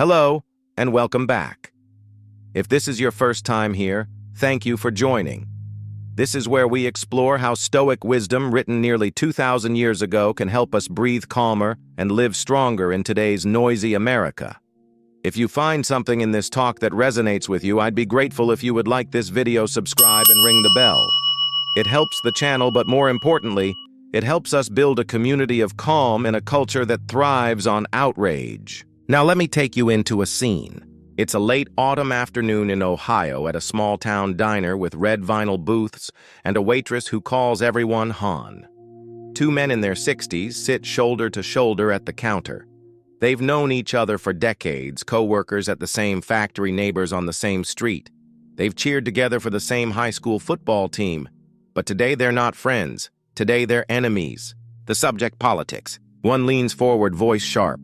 Hello, and welcome back. If this is your first time here, thank you for joining. This is where we explore how Stoic wisdom written nearly 2,000 years ago can help us breathe calmer and live stronger in today's noisy America. If you find something in this talk that resonates with you, I'd be grateful if you would like this video, subscribe, and ring the bell. It helps the channel, but more importantly, it helps us build a community of calm in a culture that thrives on outrage. Now let me take you into a scene. It's a late autumn afternoon in Ohio at a small-town diner with red vinyl booths and a waitress who calls everyone Han. Two men in their 60s sit shoulder to shoulder at the counter. They've known each other for decades, co-workers at the same factory, neighbors on the same street. They've cheered together for the same high school football team. But today they're not friends. Today they're enemies. The subject, politics. One leans forward, voice sharp.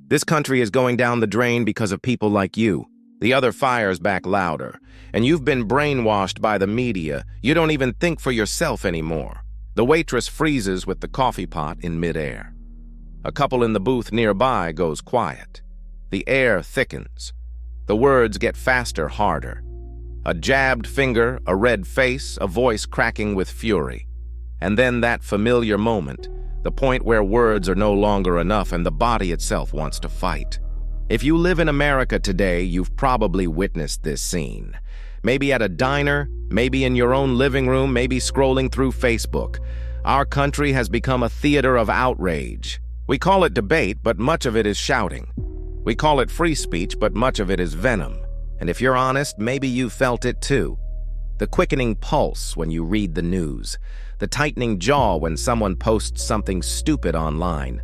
This country is going down the drain because of people like you. The other fires back louder. And you've been brainwashed by the media. You don't even think for yourself anymore. The waitress freezes with the coffee pot in midair. A couple in the booth nearby goes quiet. The air thickens. The words get faster, harder. A jabbed finger, a red face, a voice cracking with fury. And then that familiar moment, the point where words are no longer enough and the body itself wants to fight. If you live in America today, you've probably witnessed this scene. Maybe at a diner, maybe in your own living room, maybe scrolling through Facebook. Our country has become a theater of outrage. We call it debate, but much of it is shouting. We call it free speech, but much of it is venom. And if you're honest, maybe you felt it too. The quickening pulse when you read the news. The tightening jaw when someone posts something stupid online.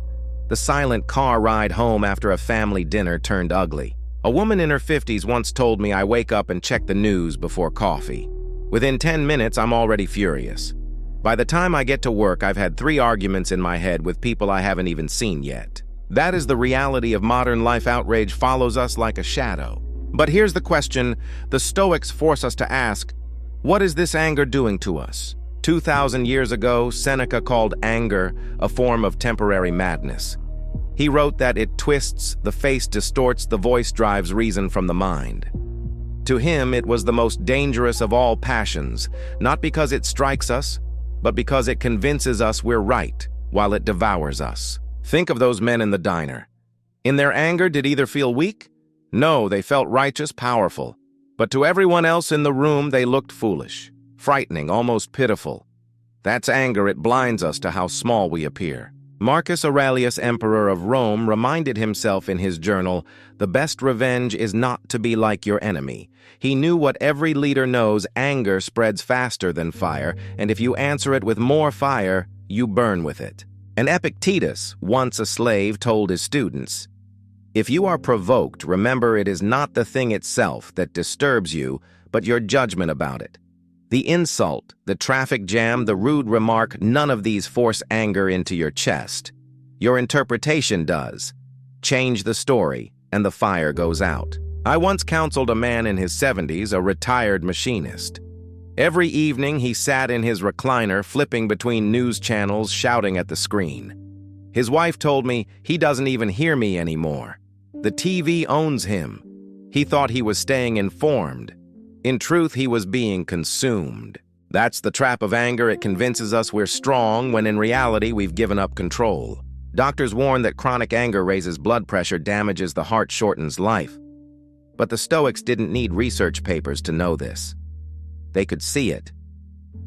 The silent car ride home after a family dinner turned ugly. A woman in her 50s once told me I wake up and check the news before coffee. Within 10 minutes, I'm already furious. By the time I get to work, I've had 3 arguments in my head with people I haven't even seen yet. That is the reality of modern life. Outrage follows us like a shadow. But here's the question the Stoics force us to ask: what is this anger doing to us? 2,000 years ago, Seneca called anger a form of temporary madness. He wrote that it twists, the face distorts, the voice drives reason from the mind. To him, it was the most dangerous of all passions, not because it strikes us, but because it convinces us we're right, while it devours us. Think of those men in the diner. In their anger, did either feel weak? No, they felt righteous, powerful. But to everyone else in the room, they looked foolish, frightening, almost pitiful. That's anger. It blinds us to how small we appear. Marcus Aurelius, emperor of Rome, reminded himself in his journal, "The best revenge is not to be like your enemy." He knew what every leader knows: anger spreads faster than fire, and if you answer it with more fire, you burn with it. And Epictetus, once a slave, told his students, "If you are provoked, remember it is not the thing itself that disturbs you, but your judgment about it." The insult, the traffic jam, the rude remark, none of these force anger into your chest. Your interpretation does. Change the story, and the fire goes out. I once counseled a man in his 70s, a retired machinist. Every evening he sat in his recliner, flipping between news channels, shouting at the screen. His wife told me, "He doesn't even hear me anymore. The TV owns him." He thought he was staying informed. In truth, he was being consumed. That's the trap of anger. It convinces us we're strong when in reality we've given up control. Doctors warn that chronic anger raises blood pressure, damages the heart, shortens life. But the Stoics didn't need research papers to know this. They could see it.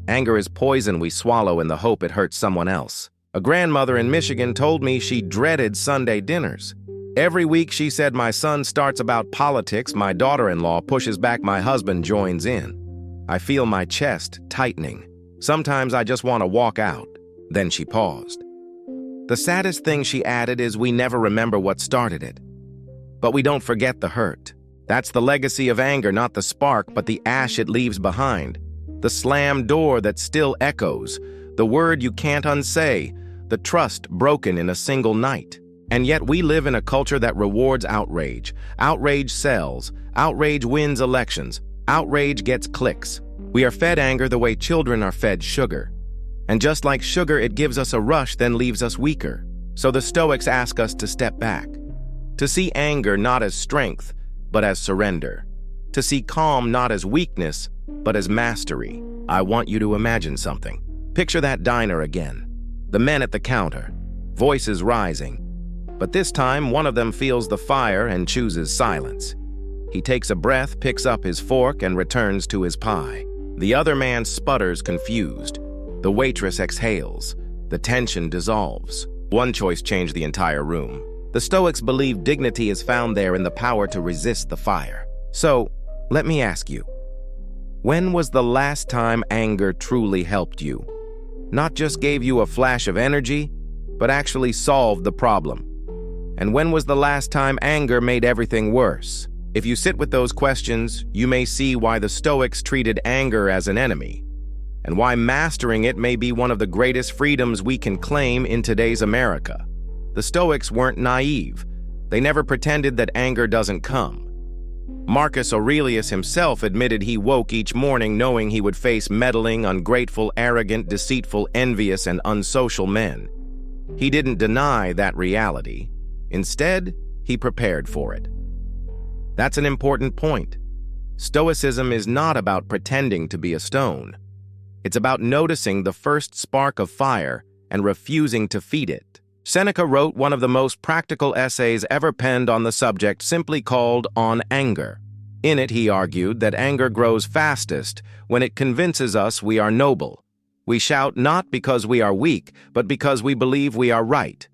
Anger is poison we swallow in the hope it hurts someone else. A grandmother in Michigan told me she dreaded Sunday dinners. Every week she said, "My son starts about politics, my daughter-in-law pushes back, my husband joins in. I feel my chest tightening. Sometimes I just want to walk out." Then she paused. The saddest thing, she added, is we never remember what started it. But we don't forget the hurt. That's the legacy of anger, not the spark, but the ash it leaves behind. The slammed door that still echoes, the word you can't unsay, the trust broken in a single night. And yet we live in a culture that rewards outrage. Outrage sells. Outrage wins elections. Outrage gets clicks. We are fed anger the way children are fed sugar. And just like sugar, it gives us a rush, then leaves us weaker. So the Stoics ask us to step back. To see anger not as strength, but as surrender. To see calm not as weakness, but as mastery. I want you to imagine something. Picture that diner again. The men at the counter, voices rising. But this time, one of them feels the fire and chooses silence. He takes a breath, picks up his fork, and returns to his pie. The other man sputters, confused. The waitress exhales. The tension dissolves. One choice changed the entire room. The Stoics believe dignity is found there in the power to resist the fire. So, let me ask you, when was the last time anger truly helped you? Not just gave you a flash of energy, but actually solved the problem. And when was the last time anger made everything worse? If you sit with those questions, you may see why the Stoics treated anger as an enemy, and why mastering it may be one of the greatest freedoms we can claim in today's America. The Stoics weren't naive. They never pretended that anger doesn't come. Marcus Aurelius himself admitted he woke each morning knowing he would face meddling, ungrateful, arrogant, deceitful, envious, and unsocial men. He didn't deny that reality. Instead, he prepared for it. That's an important point. Stoicism is not about pretending to be a stone. It's about noticing the first spark of fire and refusing to feed it. Seneca wrote one of the most practical essays ever penned on the subject, simply called On Anger. In it, he argued that anger grows fastest when it convinces us we are noble. We shout not because we are weak, but because we believe we are right.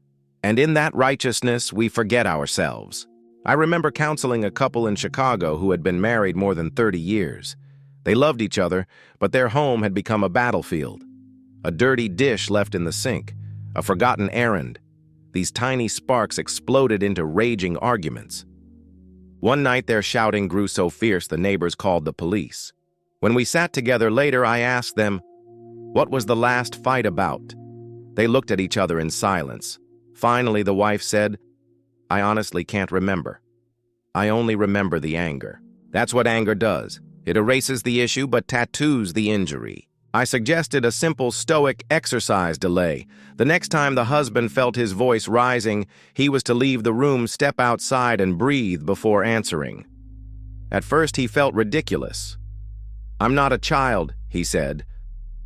And in that righteousness, we forget ourselves. I remember counseling a couple in Chicago who had been married more than 30 years. They loved each other, but their home had become a battlefield. A dirty dish left in the sink, a forgotten errand. These tiny sparks exploded into raging arguments. One night, their shouting grew so fierce the neighbors called the police. When we sat together later, I asked them, "What was the last fight about?" They looked at each other in silence. Finally, the wife said, "I honestly can't remember. I only remember the anger." That's what anger does. It erases the issue but tattoos the injury. I suggested a simple Stoic exercise delay. The next time the husband felt his voice rising, he was to leave the room, step outside, and breathe before answering. At first, he felt ridiculous. "I'm not a child," he said.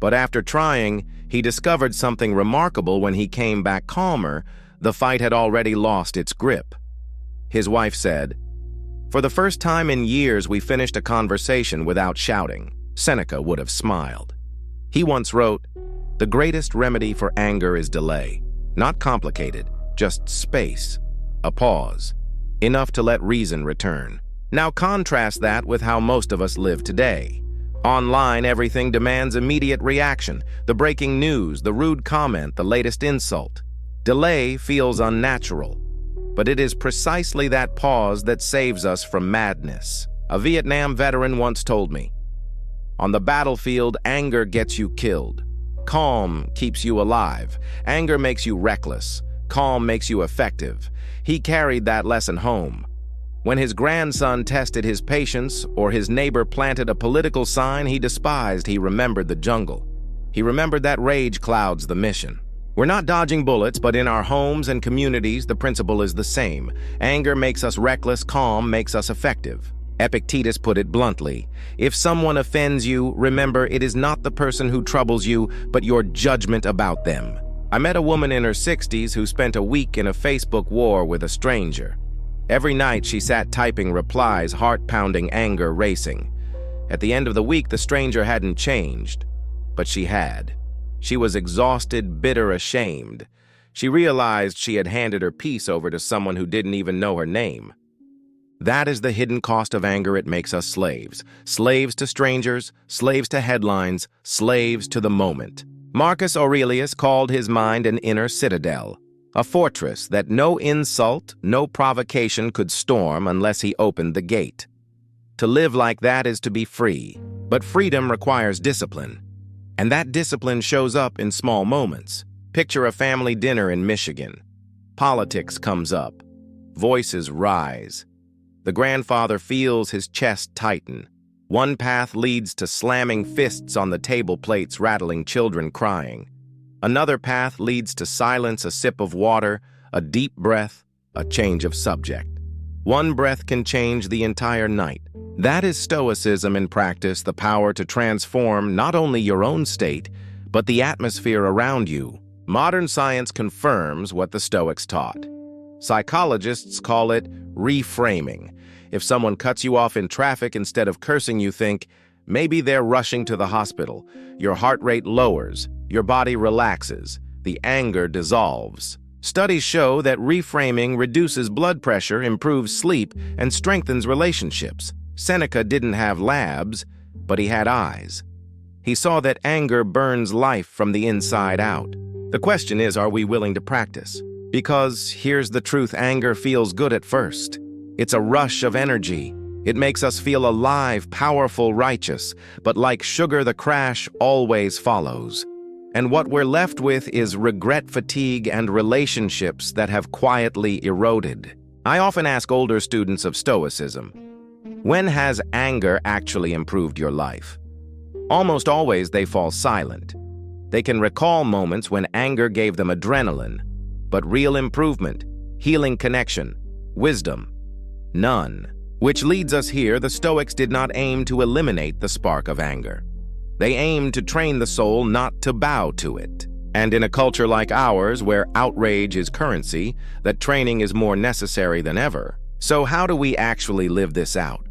But after trying, he discovered something remarkable. When he came back calmer, the fight had already lost its grip. His wife said, "For the first time in years, we finished a conversation without shouting." Seneca would have smiled. He once wrote, "The greatest remedy for anger is delay. Not complicated, just space, a pause, enough to let reason return." Now contrast that with how most of us live today. Online, everything demands immediate reaction. The breaking news, the rude comment, the latest insult. Delay feels unnatural, but it is precisely that pause that saves us from madness. A Vietnam veteran once told me, "On the battlefield, anger gets you killed. Calm keeps you alive. Anger makes you reckless. Calm makes you effective." He carried that lesson home. When his grandson tested his patience or his neighbor planted a political sign he despised, he remembered the jungle. He remembered that rage clouds the mission. We're not dodging bullets, but in our homes and communities, the principle is the same. Anger makes us reckless, calm makes us effective. Epictetus put it bluntly, "If someone offends you, remember it is not the person who troubles you, but your judgment about them." I met a woman in her 60s who spent a week in a Facebook war with a stranger. Every night she sat typing replies, heart-pounding, anger racing. At the end of the week, the stranger hadn't changed, but she had. She was exhausted, bitter, ashamed. She realized she had handed her peace over to someone who didn't even know her name. That is the hidden cost of anger. It makes us slaves. Slaves to strangers, slaves to headlines, slaves to the moment. Marcus Aurelius called his mind an inner citadel, a fortress that no insult, no provocation could storm unless he opened the gate. To live like that is to be free, but freedom requires discipline. And that discipline shows up in small moments. Picture a family dinner in Michigan. Politics comes up. Voices rise. The grandfather feels his chest tighten. One path leads to slamming fists on the table plates, rattling, children crying. Another path leads to silence, a sip of water, a deep breath, a change of subject. One breath can change the entire night. That is Stoicism in practice, the power to transform not only your own state, but the atmosphere around you. Modern science confirms what the Stoics taught. Psychologists call it reframing. If someone cuts you off in traffic, instead of cursing, you think, maybe they're rushing to the hospital. Your heart rate lowers, your body relaxes, the anger dissolves. Studies show that reframing reduces blood pressure, improves sleep, and strengthens relationships. Seneca didn't have labs, but he had eyes. He saw that anger burns life from the inside out. The question is, are we willing to practice? Because here's the truth, anger feels good at first. It's a rush of energy. It makes us feel alive, powerful, righteous. But like sugar, the crash always follows. And what we're left with is regret, fatigue, and relationships that have quietly eroded. I often ask older students of Stoicism, when has anger actually improved your life? Almost always they fall silent. They can recall moments when anger gave them adrenaline, but real improvement, healing connection, wisdom, none. Which leads us here, the Stoics did not aim to eliminate the spark of anger. They aimed to train the soul not to bow to it. And in a culture like ours, where outrage is currency, that training is more necessary than ever. So how do we actually live this out?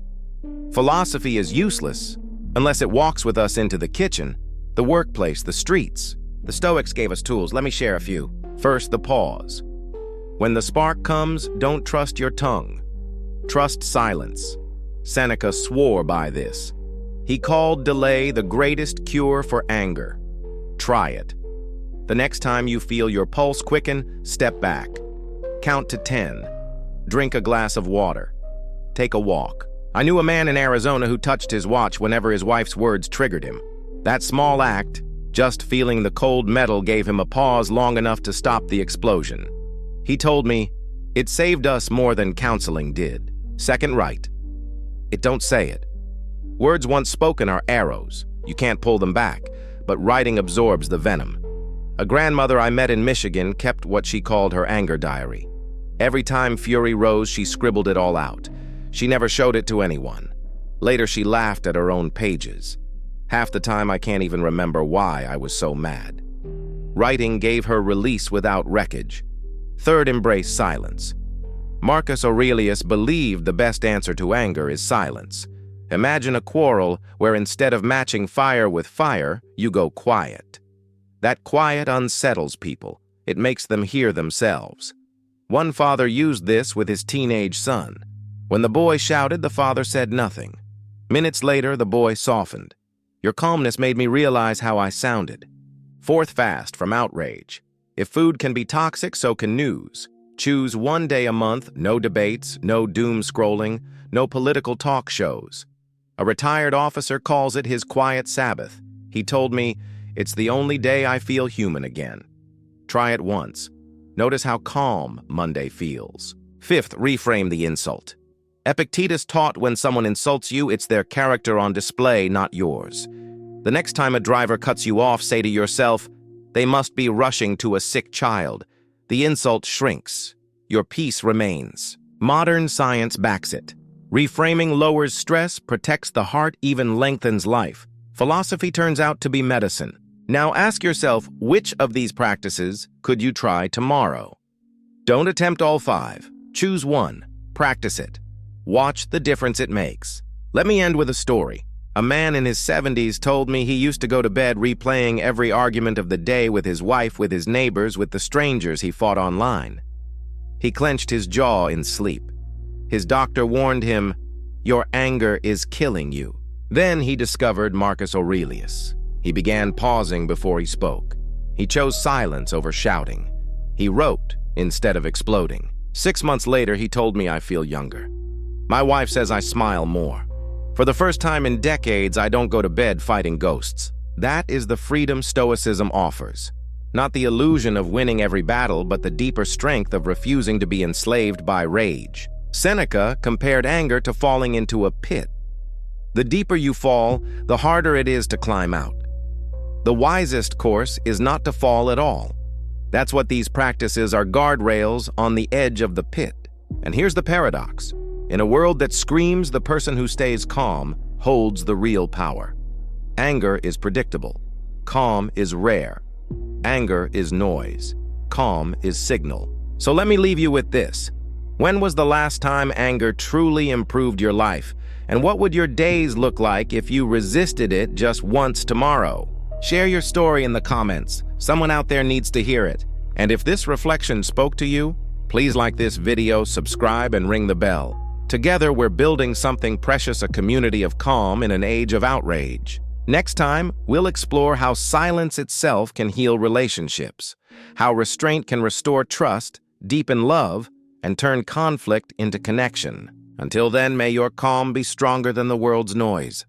Philosophy is useless unless it walks with us into the kitchen, the workplace, the streets. The Stoics gave us tools. Let me share a few. First, the pause. When the spark comes, don't trust your tongue. Trust silence. Seneca swore by this. He called delay the greatest cure for anger. Try it. The next time you feel your pulse quicken, step back. Count to 10. Drink a glass of water. Take a walk. I knew a man in Arizona who touched his watch whenever his wife's words triggered him. That small act, just feeling the cold metal, gave him a pause long enough to stop the explosion. He told me, it saved us more than counseling did. Second, write. It don't say it. Words once spoken are arrows. You can't pull them back, but writing absorbs the venom. A grandmother I met in Michigan kept what she called her anger diary. Every time fury rose, she scribbled it all out. She never showed it to anyone. Later, she laughed at her own pages. Half the time, I can't even remember why I was so mad. Writing gave her release without wreckage. Third, embrace silence. Marcus Aurelius believed the best answer to anger is silence. Imagine a quarrel where instead of matching fire with fire, you go quiet. That quiet unsettles people. It makes them hear themselves. One father used this with his teenage son. When the boy shouted, the father said nothing. Minutes later, the boy softened. Your calmness made me realize how I sounded. Fourth, fast from outrage. If food can be toxic, so can news. Choose one day a month, no debates, no doom scrolling, no political talk shows. A retired officer calls it his quiet Sabbath. He told me, it's the only day I feel human again. Try it once. Notice how calm Monday feels. Fifth, reframe the insult. Epictetus taught when someone insults you, it's their character on display, not yours. The next time a driver cuts you off, say to yourself, they must be rushing to a sick child. The insult shrinks. Your peace remains. Modern science backs it. Reframing lowers stress, protects the heart, even lengthens life. Philosophy turns out to be medicine. Now ask yourself, which of these practices could you try tomorrow? Don't attempt all 5. Choose one. Practice it. Watch the difference it makes. Let me end with a story. A man in his 70s told me he used to go to bed replaying every argument of the day with his wife, with his neighbors, with the strangers he fought online. He clenched his jaw in sleep. His doctor warned him, your anger is killing you. Then he discovered Marcus Aurelius. He began pausing before he spoke. He chose silence over shouting. He wrote instead of exploding. 6 months later, he told me I feel younger. My wife says I smile more. For the first time in decades, I don't go to bed fighting ghosts. That is the freedom Stoicism offers. Not the illusion of winning every battle, but the deeper strength of refusing to be enslaved by rage. Seneca compared anger to falling into a pit. The deeper you fall, the harder it is to climb out. The wisest course is not to fall at all. That's what these practices are, guardrails on the edge of the pit. And here's the paradox. In a world that screams, the person who stays calm holds the real power. Anger is predictable. Calm is rare. Anger is noise. Calm is signal. So let me leave you with this. When was the last time anger truly improved your life? And what would your days look like if you resisted it just once tomorrow? Share your story in the comments. Someone out there needs to hear it. And if this reflection spoke to you, please like this video, subscribe, and ring the bell. Together, we're building something precious, a community of calm in an age of outrage. Next time, we'll explore how silence itself can heal relationships, how restraint can restore trust, deepen love, and turn conflict into connection. Until then, may your calm be stronger than the world's noise.